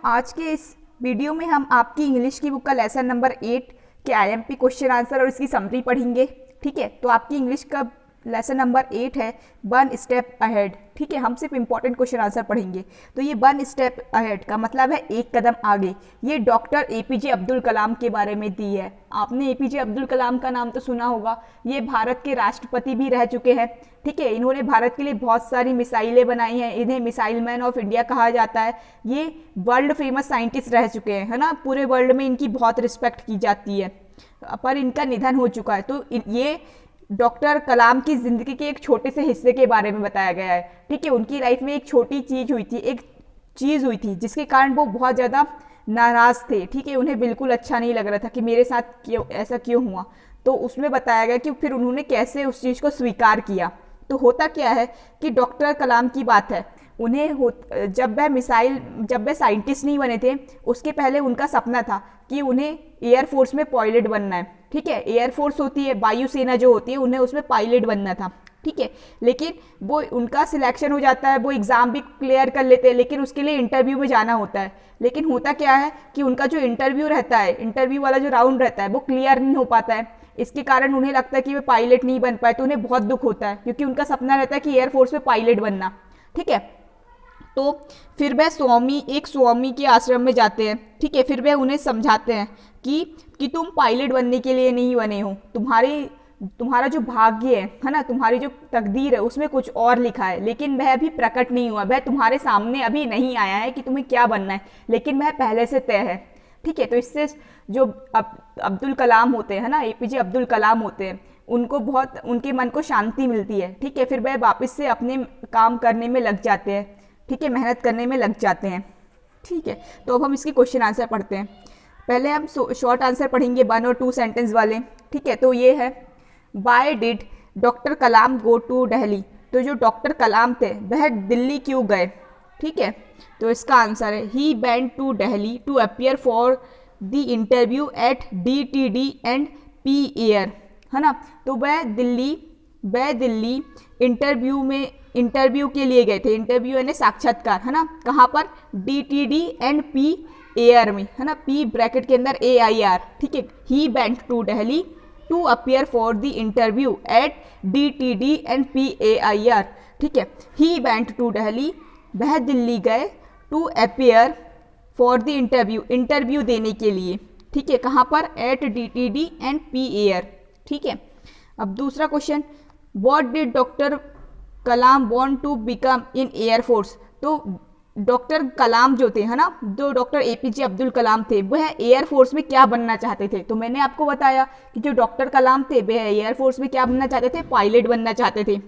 आज के इस वीडियो में हम आपकी इंग्लिश की बुक का लेसन नंबर 8 के आईएमपी क्वेश्चन आंसर और इसकी समरी पढ़ेंगे। ठीक है, तो आपकी इंग्लिश का लेसन नंबर 8 है वन स्टेप अहेड। ठीक है, हम सिर्फ इंपॉर्टेंट क्वेश्चन आंसर पढ़ेंगे। तो ये वन स्टेप अहेड का मतलब है एक कदम आगे। ये डॉक्टर एपीजे अब्दुल कलाम के बारे में दी है। आपने एपीजे अब्दुल कलाम का नाम तो सुना होगा। ये भारत के राष्ट्रपति भी रह चुके हैं। ठीक है, इन्होंने भारत के लिए बहुत सारी मिसाइलें बनाई हैं। इन्हें मिसाइल मैन ऑफ इंडिया कहा जाता है। ये वर्ल्ड फेमस साइंटिस्ट रह चुके हैं, है ना। पूरे वर्ल्ड में इनकी बहुत रिस्पेक्ट की जाती है, पर इनका निधन हो चुका है। तो ये डॉक्टर कलाम की जिंदगी के एक छोटे से हिस्से के बारे में बताया गया है। ठीक है, उनकी लाइफ में एक छोटी चीज हुई थी, एक चीज हुई थी जिसके कारण वो बहुत ज़्यादा नाराज थे। ठीक है, उन्हें बिल्कुल अच्छा नहीं लग रहा था कि मेरे साथ क्यों ऐसा क्यों हुआ। तो उसमें बताया गया कि फिर उन्होंने कैसे उस चीज़ को स्वीकार किया। तो होता क्या है कि डॉक्टर कलाम की बात है, जब वह साइंटिस्ट नहीं बने थे, उसके पहले उनका सपना था कि उन्हें एयरफोर्स में पायलट बनना है। ठीक है, एयरफोर्स होती है, वायुसेना जो होती है, उन्हें उसमें पायलट बनना था। ठीक है, लेकिन वो उनका सिलेक्शन हो जाता है, वो एग्ज़ाम भी क्लियर कर लेते हैं, लेकिन उसके लिए इंटरव्यू में जाना होता है। लेकिन होता क्या है कि उनका जो इंटरव्यू रहता है, इंटरव्यू वाला जो राउंड रहता है, वो क्लियर नहीं हो पाता है। इसके कारण उन्हें लगता है कि वे पायलट नहीं बन पाए, तो उन्हें बहुत दुख होता है, क्योंकि उनका सपना रहता है कि एयरफोर्स में पायलट बनना। ठीक है, तो फिर वह स्वामी के आश्रम में जाते हैं। ठीक है, फिर वह उन्हें समझाते हैं कि तुम पायलट बनने के लिए नहीं बने हो, तुम्हारा जो भाग्य है ना, तुम्हारी जो तकदीर है उसमें कुछ और लिखा है, लेकिन वह अभी प्रकट नहीं हुआ, वह तुम्हारे सामने अभी नहीं आया है कि तुम्हें क्या बनना है, लेकिन वह पहले से तय है। ठीक है, तो इससे जो अब्दुल कलाम होते हैं ना, एपीजे अब्दुल कलाम होते हैं, उनके मन को शांति मिलती है। ठीक है, फिर वह वापस से अपने काम करने में लग जाते हैं। ठीक है, मेहनत करने में लग जाते हैं। ठीक है, तो अब हम इसके क्वेश्चन आंसर पढ़ते हैं। पहले हम शॉर्ट आंसर पढ़ेंगे 1 और 2 सेंटेंस वाले। ठीक है, तो ये है, why did doctor Kalam go to Delhi. तो जो डॉक्टर कलाम थे वह दिल्ली क्यों गए। ठीक है, तो इसका आंसर है, he went to Delhi to appear for the interview at DTD and PAR, है ना। तो वह दिल्ली इंटरव्यू के लिए गए थे। इंटरव्यू यानी साक्षात्कार, है ना। कहाँ पर, DTD एंड PAR में, है ना। P ब्रैकेट के अंदर AIR। ठीक है, he went to Delhi to appear for the interview at DTD and PAIR। ठीक है, ही वेंट टू दिल्ली, वह दिल्ली गए, to appear for the interview देने के लिए। ठीक है, कहाँ पर, एट DTD एंड PAR। ठीक है, अब दूसरा question, what did doctor Kalam want to become in air force. तो डॉक्टर कलाम जो थे, है ना, जो डॉक्टर एपीजे अब्दुल कलाम थे, वह एयरफोर्स में क्या बनना चाहते थे। तो मैंने आपको बताया कि जो डॉक्टर कलाम थे वह एयरफोर्स में क्या बनना चाहते थे, पायलट बनना चाहते थे।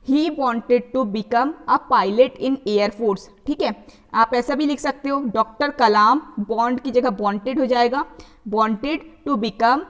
He wanted to become a pilot in air force. ठीक है, आप ऐसा भी लिख सकते हो, डॉक्टर कलाम, बॉन्ड की जगह वॉन्टेड हो जाएगा, wanted to become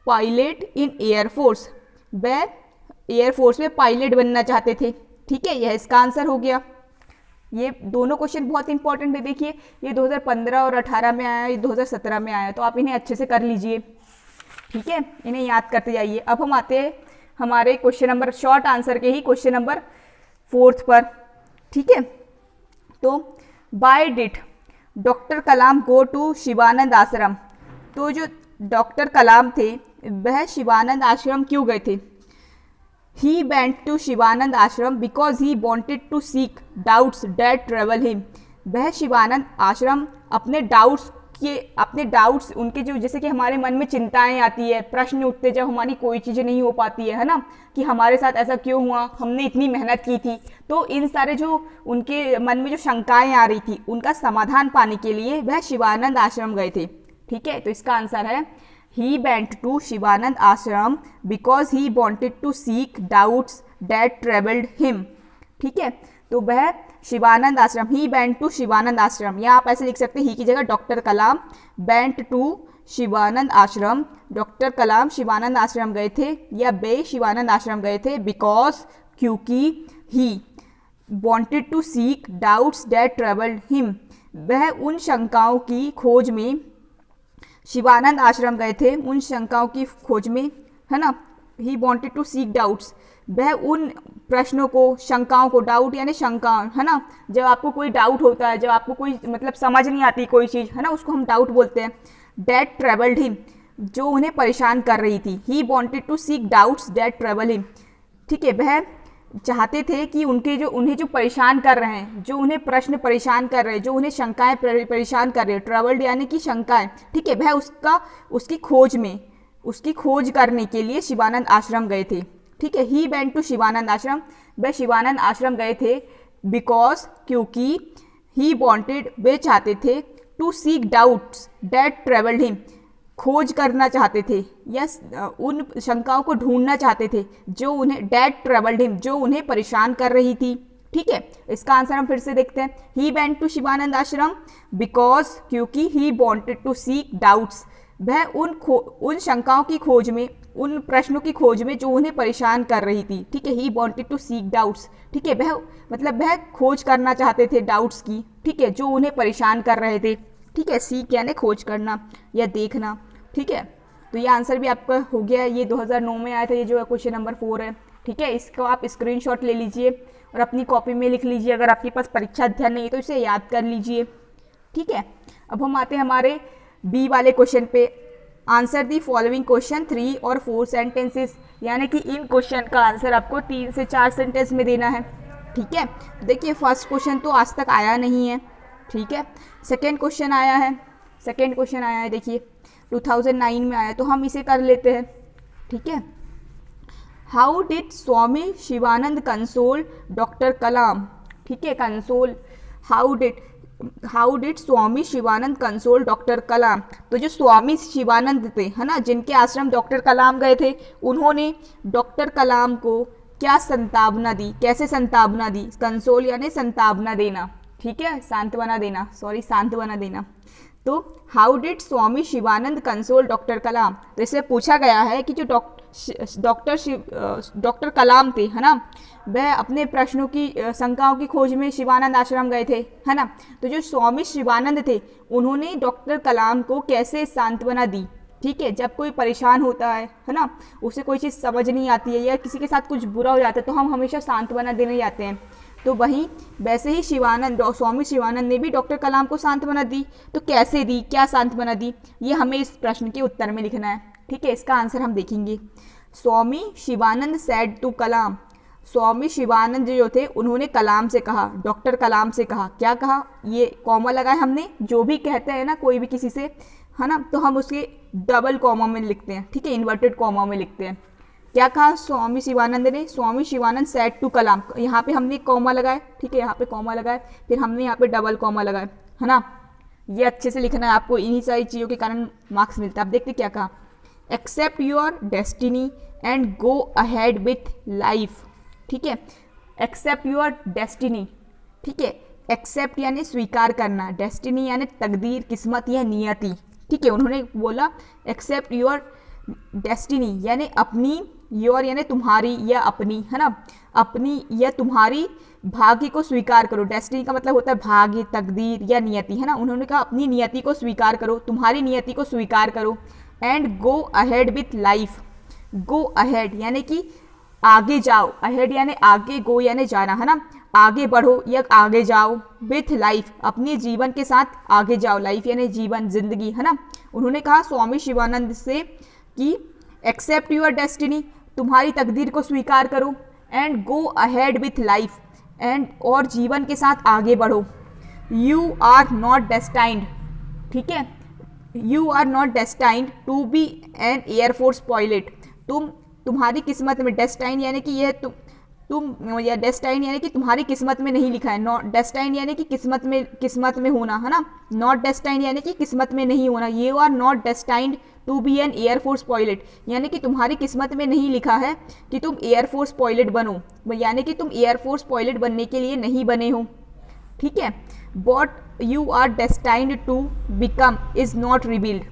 pilot in air force, वह एयरफोर्स में पायलट बनना चाहते थे। ठीक है, यह इसका आंसर हो गया। ये दोनों क्वेश्चन बहुत इंपॉर्टेंट है। देखिए, ये 2015 और 18 में आया, ये 2017 में आया, तो आप इन्हें अच्छे से कर लीजिए। ठीक है, इन्हें याद करते जाइए। अब हम आते हैं हमारे क्वेश्चन नंबर, शॉर्ट आंसर के ही क्वेश्चन नंबर 4 पर। ठीक है, तो why did doctor Kalam go to Shivanand Ashram. तो जो डॉक्टर कलाम थे वह शिवानंद आश्रम क्यों गए थे। He went to शिवानंद आश्रम because he wanted to seek doubts that trouble him। वह शिवानंद आश्रम अपने डाउट्स उनके जो, जैसे कि हमारे मन में चिंताएं आती है, प्रश्न उठते जब हमारी कोई चीज़ नहीं हो पाती है ना, कि हमारे साथ ऐसा क्यों हुआ, हमने इतनी मेहनत की थी। तो इन सारे जो उनके मन में जो शंकाएं आ रही थी, उनका समाधान पाने के लिए वह शिवानंद आश्रम गए थे। ठीक है, तो इसका आंसर है, he went to शिवानंद आश्रम because he wanted to seek doubts that troubled him। ठीक है, तो वह शिवानंद आश्रम, he went to शिवानंद आश्रम, या आप ऐसे लिख सकते हैं, ही की जगह doctor Kalam went to Shivanand आश्रम, डॉक्टर कलाम शिवानंद आश्रम गए थे, या वे शिवानंद आश्रम गए थे because, क्योंकि, he wanted to seek doubts that troubled him, वह उन शंकाओं की खोज में शिवानंद आश्रम गए थे, उन शंकाओं की खोज में, है ना, he wanted to seek doubts, वह उन प्रश्नों को, शंकाओं को, डाउट यानी शंका है ना, जब आपको कोई डाउट होता है, जब आपको कोई मतलब समझ नहीं आती कोई चीज़ है ना, उसको हम डाउट बोलते हैं। डेट ट्रेवल्ड हिम, जो उन्हें परेशान कर रही थी। He wanted to seek doubts that trouble him, ठीक है, वह चाहते थे कि उन्हें जो परेशान कर रहे हैं, जो उन्हें प्रश्न परेशान कर रहे हैं, जो उन्हें शंकाएं परेशान कर रहे हैं, ट्रेवल्ड यानी कि शंकाएं, ठीक है, वह उसकी खोज करने के लिए शिवानंद आश्रम गए थे। ठीक है, ही वेंट टू शिवानंद आश्रम, वह शिवानंद आश्रम गए थे बिकॉज, क्योंकि, ही वॉन्टेड, वे चाहते थे, to seek doubts that troubled him, खोज करना चाहते थे या उन शंकाओं को ढूंढना चाहते थे जो उन्हें, डेट ट्रेवल्ड हिम, जो उन्हें परेशान कर रही थी। ठीक है, इसका आंसर हम फिर से देखते हैं। ही went to Shivanand Ashram because, क्योंकि, he wanted to seek doubts, वह उन शंकाओं की खोज में, उन प्रश्नों की खोज में जो उन्हें परेशान कर रही थी। ठीक है, he wanted to seek doubts, ठीक है, वह खोज करना चाहते थे डाउट्स की, ठीक है, जो उन्हें परेशान कर रहे थे। ठीक है, सीक यानी खोज करना या देखना। ठीक है, तो ये आंसर भी आपका हो गया है। ये 2009 में आया था, ये जो है क्वेश्चन नंबर 4 है। ठीक है, इसको आप स्क्रीनशॉट ले लीजिए और अपनी कॉपी में लिख लीजिए। अगर आपके पास परीक्षा अध्ययन नहीं है तो इसे याद कर लीजिए। ठीक है, अब हम आते हैं हमारे बी वाले क्वेश्चन पे। आंसर दी फॉलोइंग क्वेश्चन 3 और 4 सेंटेंसेस, यानी कि इन क्वेश्चन का आंसर आपको 3 से 4 सेंटेंस में देना है। ठीक है, देखिए फर्स्ट क्वेश्चन तो आज तक आया नहीं है। ठीक है, सेकेंड क्वेश्चन आया है, देखिए 2009 में आया, तो हम इसे कर लेते हैं। ठीक है, how did Swami Shivanand console doctor Kalam. ठीक है, console, how did Swami Shivanand console doctor Kalam. तो जो स्वामी शिवानंद थे है ना, जिनके आश्रम डॉक्टर कलाम गए थे, उन्होंने डॉक्टर कलाम को क्या संतावना दी, कैसे संतावना दी। कंसोल यानी संतावना देना, ठीक है, सांत्वना देना। तो how did Swami Shivanand console doctor Kalam, तो इसे पूछा गया है कि जो डॉक्टर कलाम थे है ना, वह अपने प्रश्नों की, शंकाओं की खोज में शिवानंद आश्रम गए थे है ना, तो जो स्वामी शिवानंद थे उन्होंने डॉक्टर कलाम को कैसे सांत्वना दी। ठीक है, जब कोई परेशान होता है ना, उसे कोई चीज़ समझ नहीं आती है या किसी के साथ कुछ बुरा हो जाता है, तो हम हमेशा सांत्वना देने जाते हैं। तो वैसे ही स्वामी शिवानंद ने भी डॉक्टर कलाम को सांत्वना दी। तो कैसे दी, क्या सांत्वना दी, ये हमें इस प्रश्न के उत्तर में लिखना है। ठीक है, इसका आंसर हम देखेंगे। स्वामी शिवानंद सेड टू कलाम, स्वामी शिवानंद जो थे उन्होंने कलाम से कहा, डॉक्टर कलाम से कहा, क्या कहा, ये कॉमा लगाए हमने, जो भी कहते हैं ना कोई भी किसी से है ना, तो हम उसके डबल कॉमा में लिखते हैं। ठीक है, इन्वर्टेड कॉमा में लिखते हैं। क्या कहा स्वामी शिवानंद ने, स्वामी शिवानंद सेड टू कलाम, यहाँ पे हमने कॉमा लगाए। ठीक है, यहाँ पे कॉमा लगाए, फिर हमने यहाँ पे डबल कॉमा लगाए है ना। ये अच्छे से लिखना है आपको, इन्हीं सारी चीज़ों के कारण मार्क्स मिलता है। अब देखते क्या कहा, accept your destiny and go ahead with life. ठीक है, एक्सेप्ट योर डेस्टिनी, ठीक है, एक्सेप्ट यानी स्वीकार करना, डेस्टिनी यानी तकदीर, किस्मत या नियति। ठीक है, उन्होंने बोला एक्सेप्ट योर डेस्टिनी यानी अपनी, योर यानी तुम्हारी या अपनी है ना, अपनी या तुम्हारी भाग्य को स्वीकार करो। डेस्टिनी का मतलब होता है भाग्य, तकदीर या नियति है ना। उन्होंने कहा अपनी नियति को स्वीकार करो, तुम्हारी नियति को स्वीकार करो। And go ahead with life, go ahead यानी कि आगे जाओ, अहेड यानी आगे, गो यानी जाना है ना, आगे बढ़ो या आगे जाओ। विथ लाइफ अपने जीवन के साथ आगे जाओ, लाइफ यानी जीवन, जिंदगी है ना। उन्होंने कहा स्वामी शिवानंद से कि एक्सेप्ट योर डेस्टिनी, तुम्हारी तकदीर को स्वीकार करो। And go ahead with life, and और जीवन के साथ आगे बढ़ो। यू आर नॉट डेस्टाइंड, ठीक है, you are not destined to be an air force pilot. तुम्हारी किस्मत में, डेस्टाइन यानी कि यह तुम या डेस्टाइन यानी कि तुम्हारी किस्मत में नहीं लिखा है। नॉट डेस्टाइन यानी कि किस्मत में होना है ना, नॉट डेस्टाइन यानी कि किस्मत में नहीं होना। You are not destined to be an air force pilot यानी कि तुम्हारी किस्मत में नहीं लिखा है कि तुम एयरफोर्स पायलट बनो, यानी कि तुम एयरफोर्स पायलट बनने के लिए नहीं बने हो। ठीक है, what you are destined to become is not revealed,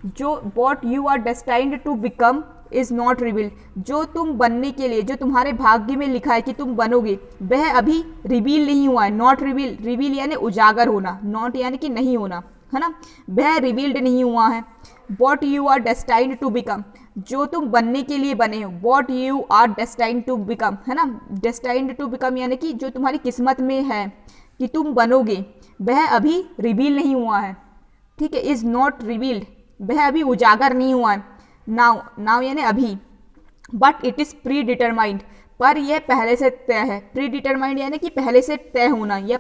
जो what you are destined to become is not revealed, जो तुम बनने के लिए, जो तुम्हारे भाग्य में लिखा है कि तुम बनोगे, वह अभी रिवील नहीं हुआ है। नॉट रिवील, रिवील यानी उजागर होना, नॉट यानी कि नहीं होना, है ना, वह रिवील्ड नहीं हुआ है। What you are destined to become, जो तुम बनने के लिए बने हो, what you are destined to become, है ना, डेस्टाइंड टू बिकम यानी कि जो तुम्हारी किस्मत में है कि तुम बनोगे, वह अभी रिवील नहीं हुआ है, ठीक है, इज नॉट रिवील्ड, वह अभी उजागर नहीं हुआ है। नाउ, नाउ यानी अभी, but it is pre determined, पर यह पहले से तय है। प्री डिटरमाइंड यानी कि पहले से तय होना या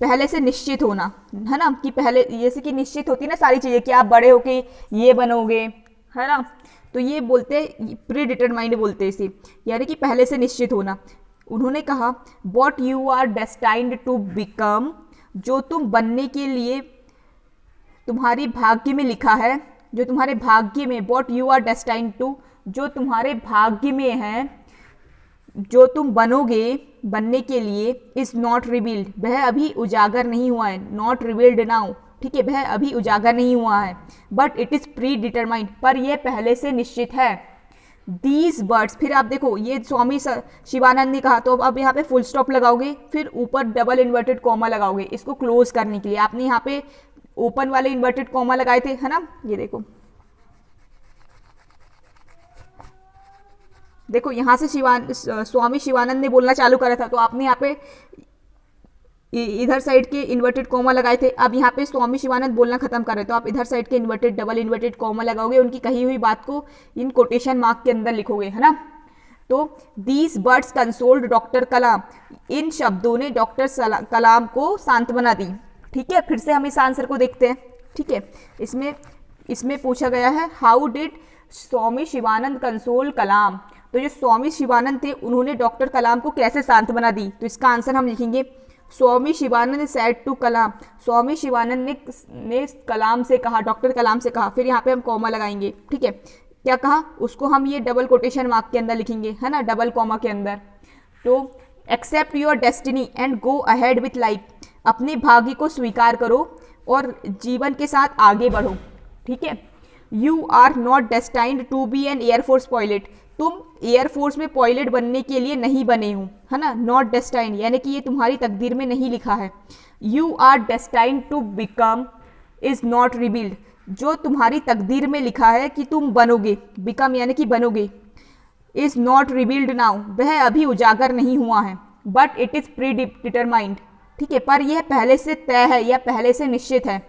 पहले से निश्चित होना, है ना, कि पहले जैसे कि निश्चित होती है ना सारी चीज़ें कि आप बड़े होके ये बनोगे, है ना, तो ये बोलते प्री डिटरमाइंड बोलते इसे, यानी कि पहले से निश्चित होना। उन्होंने कहा what you are destined to become, जो तुम बनने के लिए तुम्हारी भाग्य में लिखा है, जो तुम्हारे भाग्य में, what you are destined to, जो तुम्हारे भाग्य में है, जो तुम बनोगे बनने के लिए, इज नॉट रिवील्ड, वह अभी उजागर नहीं हुआ है। नॉट रिवील्ड नाउ, ठीक है, वह अभी उजागर नहीं हुआ है। But it is pre determined, पर यह पहले से निश्चित है। दीज वर्ड्स, फिर आप देखो ये स्वामी शिवानंद ने कहा, तो अब यहाँ पे फुल स्टॉप लगाओगे, फिर ऊपर डबल इन्वर्टेड कॉमा लगाओगे इसको क्लोज करने के लिए। आपने यहाँ पे ओपन वाले इन्वर्टेड कॉमा लगाए थे, है ना, ये देखो, देखो यहाँ से स्वामी शिवानंद ने बोलना चालू करा था, तो आपने यहाँ पे इधर साइड के इन्वर्टेड कॉमा लगाए थे। अब यहाँ पे स्वामी शिवानंद बोलना खत्म कर रहे, तो आप इधर साइड के इन्वर्टेड डबल इन्वर्टेड कॉमा लगाओगे, उनकी कही हुई बात को इन कोटेशन मार्क के अंदर लिखोगे, है ना। तो दीज वर्ड्स कंसोल्ड डॉक्टर कलाम, इन शब्दों ने डॉक्टर कलाम को सांत्वना दी। ठीक है, फिर से हम इस आंसर को देखते हैं। ठीक है, इसमें पूछा गया है how did Swami Shivanand console Kalam, तो जो स्वामी शिवानंद थे उन्होंने डॉक्टर कलाम को कैसे सांत्वना दी, तो इसका आंसर हम लिखेंगे स्वामी शिवानंद सेड टू कलाम, स्वामी शिवानंद ने कलाम से कहा, डॉक्टर कलाम से कहा, फिर यहाँ पे हम कॉमा लगाएंगे। ठीक है, क्या कहा उसको हम ये डबल कोटेशन मार्क के अंदर लिखेंगे, है ना, डबल कॉमा के अंदर। तो accept your destiny and go ahead with life, अपने भाग्य को स्वीकार करो और जीवन के साथ आगे बढ़ो। ठीक है, you are not destined to be an air force pilot, तुम एयरफोर्स में पायलट बनने के लिए नहीं बने हो, है ना, नॉट डेस्टाइंड यानी कि ये तुम्हारी तकदीर में नहीं लिखा है। You are destined to become is not revealed, जो तुम्हारी तकदीर में लिखा है कि तुम बनोगे, बिकम यानी कि बनोगे, इज नॉट रिवील्ड नाउ, वह अभी उजागर नहीं हुआ है। But it is pre determined, ठीक है, पर यह पहले से तय है या पहले से निश्चित है।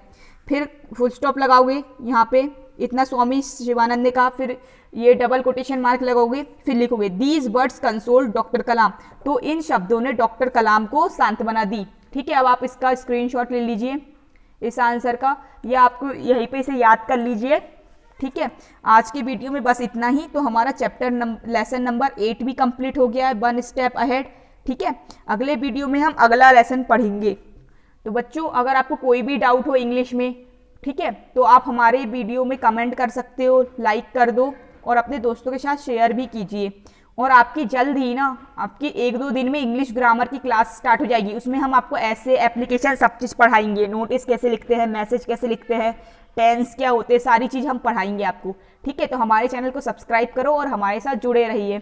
फिर फुल स्टॉप लगाओगे यहाँ पे, इतना स्वामी शिवानंद ने कहा, फिर ये डबल कोटेशन मार्क लगाओगे, फिर लिखोगे these words console doctor Kalam, तो इन शब्दों ने डॉक्टर कलाम को सांत्वना दी। ठीक है, अब आप इसका स्क्रीनशॉट ले लीजिए इस आंसर का, या आपको यहीं पे इसे याद कर लीजिए। ठीक है, आज के वीडियो में बस इतना ही। तो हमारा चैप्टर लेसन नंबर 8 भी कंप्लीट हो गया है, वन स्टेप अहेड। ठीक है, अगले वीडियो में हम अगला लेसन पढ़ेंगे। तो बच्चों, अगर आपको कोई भी डाउट हो इंग्लिश में, ठीक है, तो आप हमारे वीडियो में कमेंट कर सकते हो, लाइक कर दो और अपने दोस्तों के साथ शेयर भी कीजिए। और आपकी जल्द ही ना, आपकी 1-2 दिन में इंग्लिश ग्रामर की क्लास स्टार्ट हो जाएगी। उसमें हम आपको ऐसे एप्लीकेशन सब चीज़ पढ़ाएंगे, नोटिस कैसे लिखते हैं, मैसेज कैसे लिखते हैं, टेंस क्या होते हैं, सारी चीज़ हम पढ़ाएंगे आपको। ठीक है, तो हमारे चैनल को सब्सक्राइब करो और हमारे साथ जुड़े रहिए।